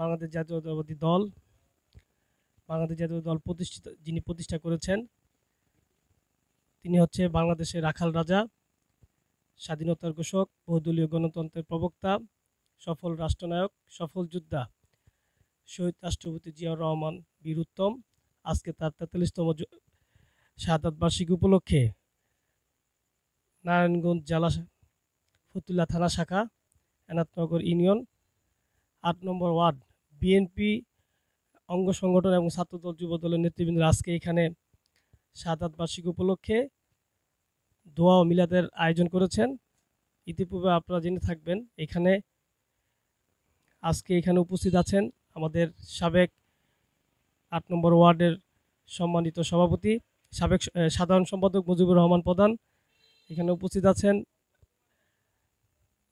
বাংলাদেশ জাতীয়তাবাদী দল বাংলাদেশ জাতীয় দল যিনি প্রতিষ্ঠা করেছেন তিনি হচ্ছে বাংলাদেশের রাখাল রাজা, স্বাধীনতার ঘোষক, বহুদলীয় গণতন্ত্রের প্রবক্তা, সফল রাষ্ট্রনায়ক, সফল যোদ্ধা শহীদ রাষ্ট্রপতি জিয়াউর রহমান বীর উত্তম। আজকে তার ৪৩তম শাহাদাত বার্ষিকী উপলক্ষে নারায়ণগঞ্জ জেলা ফতুল্লা থানা শাখা, এনায়তনগর ইউনিয়ন ৮ নম্বর ওয়ার্ড বিএনপি অঙ্গ সংগঠন এবং ছাত্রদল যুবদলের নেতৃবৃন্দ আজকে এখানে শাহাদাত বার্ষিকী উপলক্ষে দোয়া ও মিলাদের আয়োজন করেছেন। ইতিপূর্বে আপনারা জেনে থাকবেন আজকে এখানে উপস্থিত আছেন আমাদের সাবেক ৮ নম্বর ওয়ার্ডের সম্মানিত সভাপতি, সাবেক সাধারণ সম্পাদক মুজিবুর রহমান প্রধান। এখানে উপস্থিত আছেন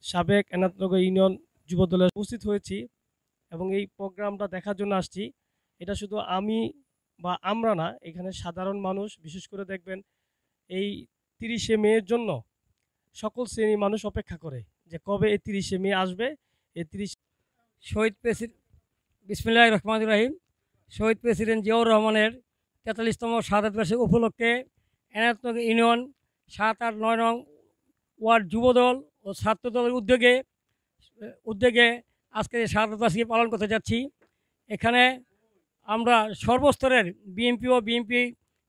সাবেক এনায়তনগর ইউনিয়ন যুবদলের। উপস্থিত হয়েছি এবং এই প্রোগ্রামটা দেখার জন্য আসছি। এটা শুধু আমি বা আমরা না, এখানে সাধারণ মানুষ, বিশেষ করে দেখবেন এই ৩০শে মের জন্য সকল শ্রেণীর মানুষ অপেক্ষা করে যে কবে এই ৩০শে মে আসবে। এই ৩০ শহীদ প্রেসিডেন্ট বিসমিল্লাহির রহমানির রহিম শহীদ প্রেসিডেন্ট জিয়াউর রহমানের ৪৩তম শাহাদাত বার্ষিকী উপলক্ষে এনায়তনগর ইউনিয়ন ৭, ৮, ৯ নং ওয়ার্ড যুবদল ও ছাত্রদলের উদ্যোগে আজকে শাহাদাত বার্ষিকী পালন করতে যাচ্ছি। এখানে আমরা সর্বস্তরের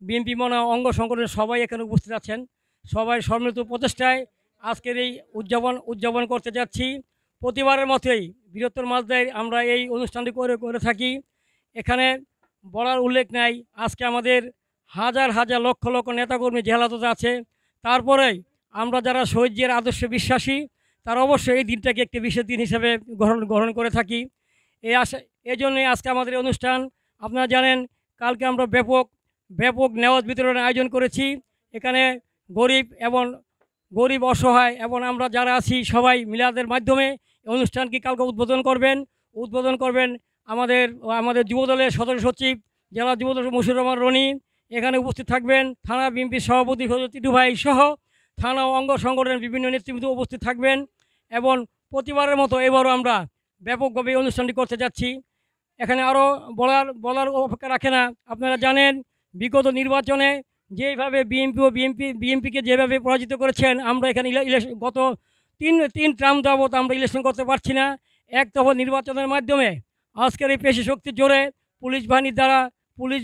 বিএনপি মনা অঙ্গ সংগঠনের সবাই এখানে উপস্থিত আছেন। সবাই সম্মিলিত প্রচেষ্টায় আজকের এই উদযাপন করতে যাচ্ছি। প্রতিবারের মতোই বৃহত্তর মাঝদায় আমরা এই অনুষ্ঠানটি করে থাকি। এখানে বলার উল্লেখ নাই, আজকে আমাদের হাজার হাজার লক্ষ লক্ষ নেতাকর্মী জেলাতে আছে। তারপরে আমরা যারা শহীদ জিয়ার আদর্শে বিশ্বাসী তারা অবশ্যই এই দিনটাকে একটি বিশেষ দিন হিসেবে গ্রহণ করে থাকি। এই জন্যই আজকে আমাদের এই অনুষ্ঠান। আপনারা জানেন কালকে আমরা ব্যাপক নেওয়াজ বিতরণের আয়োজন করেছি। এখানে গরিব অসহায় এবং আমরা যারা আছি সবাই মিলাদের মাধ্যমে অনুষ্ঠানকে কালকে উদ্বোধন করবেন আমাদের যুবদলের সদস্য সচিব জেলা যুবদল মুশিউর রহমান রনি। এখানে উপস্থিত থাকবেন থানা বিএনপির সভাপতি টিটু ভাই সহ থানা ও অঙ্গ সংগঠনের বিভিন্ন নেতৃবৃন্দ উপস্থিত থাকবেন। এবং প্রতিবারের মতো এবারও আমরা ব্যাপকভাবে অনুষ্ঠানটি করতে যাচ্ছি। এখানে আরও বলার অপেক্ষা রাখে না। আপনারা জানেন বিগত নির্বাচনে যেভাবে বিএনপিকে যেভাবে পরাজিত করেছেন, আমরা এখানে গত তিন ট্রাম যাবৎ আমরা ইলেকশন করতে পারছি না। এক দফা নির্বাচনের মাধ্যমে আজকের এই পেশি শক্তির জোরে পুলিশ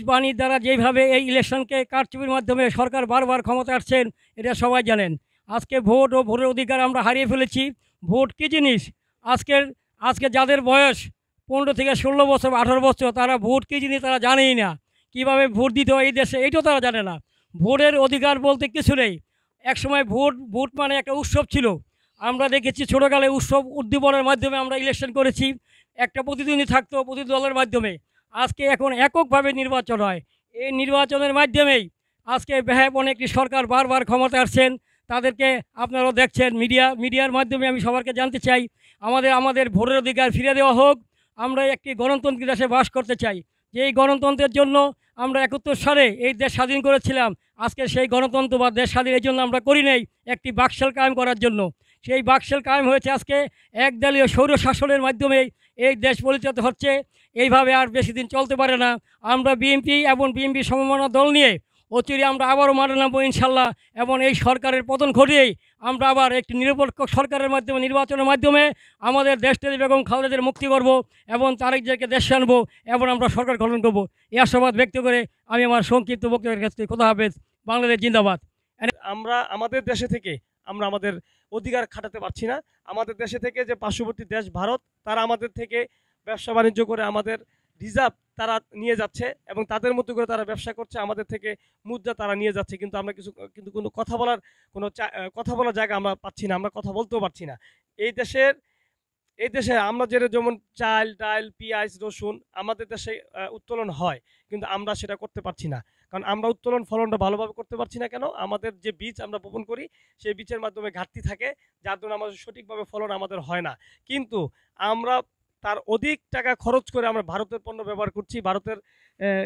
বাহিনীর দ্বারা যেভাবে এই ইলেকশনকে কারচুপির মাধ্যমে সরকার বারবার ক্ষমতা আসছেন, এটা সবাই জানেন। আজকে ভোট ও ভোটের অধিকার আমরা হারিয়ে ফেলেছি। ভোট কী জিনিস আজকে যাদের বয়স 15 থেকে 16 বছর, 18 বছর, তারা ভোট কী জিনিস তারা জানেই না। কীভাবে ভোট দিতে হয় এই দেশে এইটাও তারা জানে না। ভোটের অধিকার বলতে কিছু নেই। একসময় ভোট মানে একটা উৎসব ছিল। আমরা দেখেছি ছোটোকালে উৎসব উদ্দীপনের মাধ্যমে আমরা ইলেকশন করেছি। একটা প্রতিদ্বন্দ্বী থাকতো প্রতিটি দলের মাধ্যমে। আজকে এখন এককভাবে নির্বাচন হয়। এই নির্বাচনের মাধ্যমেই আজকে ব্যয়াপন একটি সরকার বারবার ক্ষমতা আসছেন। তাদেরকে আপনারাও দেখছেন মিডিয়ার মাধ্যমে। আমি সবাইকে জানতে চাই আমাদের ভোটের অধিকার ফিরে দেওয়া হোক। আমরা একটি গণতান্ত্রিক দেশে বাস করতে চাই। যে এই গণতন্ত্রের জন্য আমরা 71 সালে এই দেশ স্বাধীন করেছিলাম। আজকে সেই গণতন্ত্র বা দেশ স্বাধীন এই জন্য আমরা করি নাই একটি বাকশাল কায়েম করার জন্য। সেই বাকশাল কায়েম হয়েছে আজকে একদলীয় স্বৈর শাসনের মাধ্যমে এই দেশ পরিচালিত হচ্ছে। এইভাবে আর বেশি দিন চলতে পারে না। আমরা বিএনপি এবং বিএনপি সমমনা দল নিয়ে অচিরে আমরা আবারও মাঠে নামবো ইনশাল্লাহ। এবং এই সরকারের পতন ঘটিয়েই আমরা আবার একটি নিরপেক্ষ সরকারের মাধ্যমে নির্বাচনের মাধ্যমে আমাদের দেশটাকে বেগম খালেদাদের মুক্তি করব এবং তারেক জিয়াকে দেশে আনবো এবং আমরা সরকার গঠন করবো। এই আশাবাদ ব্যক্ত করে আমি আমার সংক্ষিপ্ত বক্তব্যের কাছ থেকে কথা হাফেজ। বাংলাদেশ জিন্দাবাদ। আমরা আমাদের দেশে থেকে আমরা আমাদের অধিকার খাটাতে পারছি না। আমাদের দেশে থেকে যে পার্শ্ববর্তী দেশ ভারত, তারা আমাদের থেকে ব্যবসা বাণিজ্য করে আমাদের রিজার্ভ তারা নিয়ে যাচ্ছে এবং তাদের মতো করে তারা ব্যবসা করছে। আমাদের থেকে মুদ্রা তারা নিয়ে যাচ্ছে, কিন্তু আমরা কিন্তু কোনো কথা বলার জায়গা আমরা পাচ্ছি না। আমরা কথা বলতেও পারছি না। এই দেশে আমরা যেমন চাল, ডাল, পেঁয়াজ, রসুন আমাদের দেশে উত্তোলন হয়, কিন্তু আমরা সেটা করতে পারছি না। কারণ আমরা উত্তোলন ফলনটা ভালোভাবে করতে পারছি না। কেন? আমাদের যে বীজ আমরা বপন করি সেই বীজের মাধ্যমে ঘাটতি থাকে, যার জন্য আমাদের সঠিকভাবে ফলন আমাদের হয় না। কিন্তু আমরা তার অধিক টাকা খরচ করে আমরা ভারতের পণ্য ব্যবহার করছি, ভারতের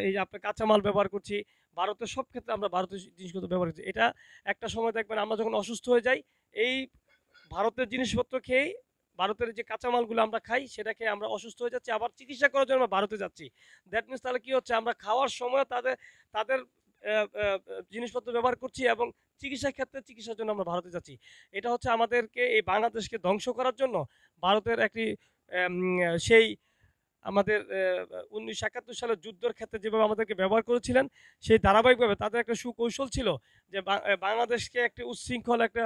এই আপনার কাঁচামাল ব্যবহার করছি, ভারতের সব ক্ষেত্রে আমরা ভারতের জিনিসপত্র ব্যবহার করছি। এটা একটা সময় দেখবেন আমরা যখন অসুস্থ হয়ে যাই এই ভারতের জিনিসপত্র খেয়েই ভারতের যে কাঁচামালগুলো আমরা খাই সেটাকে আমরা অসুস্থ হয়ে যাচ্ছি, আবার চিকিৎসা করার জন্য আমরা ভারতে যাচ্ছি। দ্যাট মিনস তাহলে কি হচ্ছে, আমরা খাওয়ার সময় তাদের তাদের জিনিসপত্র ব্যবহার করছি এবং চিকিৎসার ক্ষেত্রে চিকিৎসার জন্য আমরা ভারতে যাচ্ছি। এটা হচ্ছে আমাদেরকে এই বাংলাদেশকে ধ্বংস করার জন্য ভারতের একটি সেই আমাদের ১৯৭১ সালের যুদ্ধের ক্ষেত্রে যেভাবে আমাদেরকে ব্যবহার করেছিলেন, সেই ধারাবাহিকভাবে তাদের একটা সুকৌশল ছিল যে বাংলাদেশকে একটি উচ্ছৃঙ্খল একটা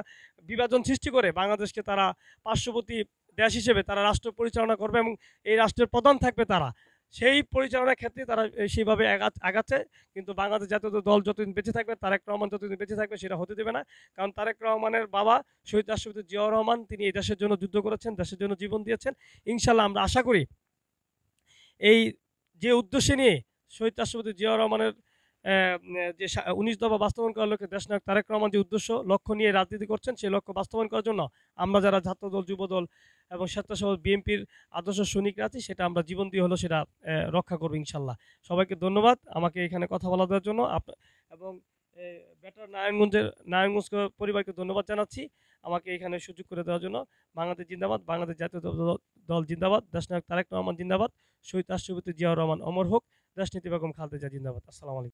বিভাজন সৃষ্টি করে বাংলাদেশকে তারা পার্শ্ববর্তী দেশ হিসেবে তারা রাষ্ট্র পরিচালনা করবে এবং এই রাষ্ট্রের প্রধান থাকবে তারা। সেই পরিচালনার ক্ষেত্রে তারা সেইভাবে আগাচ্ছে। কিন্তু বাংলাদেশ জাতীয় দল যতদিন বেঁচে থাকবে, তারেক রহমান যতদিন বেঁচে থাকবে সেটা হতে দেবে না। কারণ তারেক রহমানের বাবা শহীদ রাষ্ট্রপতি জিয়াউর রহমান তিনি এই দেশের জন্য যুদ্ধ করেছেন, দেশের জন্য জীবন দিয়েছেন। ইনশাল্লাহ আমরা আশা করি এই যে উদ্দেশ্য নিয়ে শহীদ রাষ্ট্রপতি জিয়াউর রহমানের যে ১৯ দফা বাস্তবায়ন করার লক্ষ্যে দেশনায়ক তারেক রহমান যে উদ্দেশ্য লক্ষ্য নিয়ে রাজনীতি করছেন, সেই লক্ষ্য বাস্তবায়ন করার জন্য আমরা যারা ছাত্রদল, যুবদল এবং স্বেচ্ছাসেবক বিএনপির আদর্শ সৈনিকরা আছি, সেটা আমরা জীবন দিয়ে হলো সেটা রক্ষা করবো ইনশাল্লাহ। সবাইকে ধন্যবাদ আমাকে এখানে কথা বলা দেওয়ার জন্য এবং বেটার নারায়ণগঞ্জ পরিবারকে ধন্যবাদ জানাচ্ছি আমাকে এখানে সুযোগ করে দেওয়ার জন্য। বাংলাদেশ জিন্দাবাদ, বাংলাদেশ জাতীয় দল জিন্দাবাদ, দেশনায়ক তারেক রহমান জিন্দাবাদ, শহীদ রাষ্ট্রপতি জিয়াউর রহমান অমর হোক, দেশনীতি বেগম খালেদা জিয়া জিন্দাবাদ। আসসালামু আলাইকুম।